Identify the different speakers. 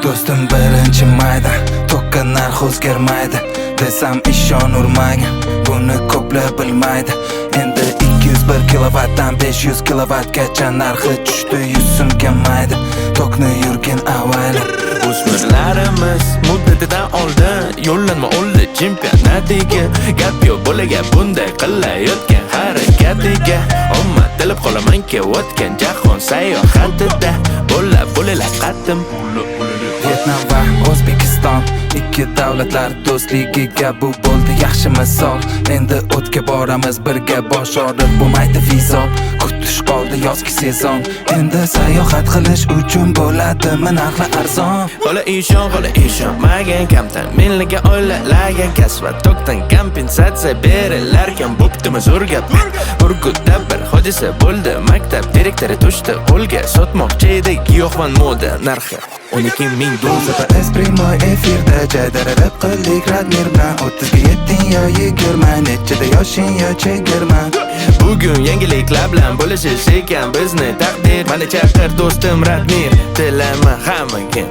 Speaker 1: Do'stim birinchi mayda, tokka narx o'zgarmaydi desam ishon urmagin, buni ko'plar bilmaydi. Endi 201 kilovatdan 500 kilovatgacha narxi tushdi, 100 so'm kamaydi. Tokni yurgin avaylab.
Speaker 2: O'smirlarimiz muddatidan oldin yo'llanma oldi chempionatiga. Gap yo'q bolaga bunday qilayotgan harakatiga. Omma tilib qolamanki o'tgan jahon sayohatida. Bo'lalar qattim.
Speaker 1: Vyetnam va O'zbekiston ikki davlatlar do'stligiga bu bo'ldi yaxshi misol. Endi o'tga boramiz birga, bosh og'riq bo'lmaydi vizon. Kutish qoldi yozgi sezon. Endi sayohat qilish uchun bo'ladimi narxlar arzon?
Speaker 2: Qo'la ishon magan kamdan menliga o'ylagan kasb va tokdan kompensatsiya berilarkan bo'ptimi zo'r gap. Urgutda bir hodisa bo'ldi, maktab direktori tushdi qo'lga, sotmoqchi edi giyohvand moda narxi 12,000 dollar.
Speaker 1: Esprimo efirda jaydarib qildik Radmir bilan 30 ga yetding yo 20, nechida yoshing yo chegirma.
Speaker 2: Bugun yangiliklar bilan bo'lishish ekan bizni taqdir. Mana chaqir do'stim Radmir, tilama hammaga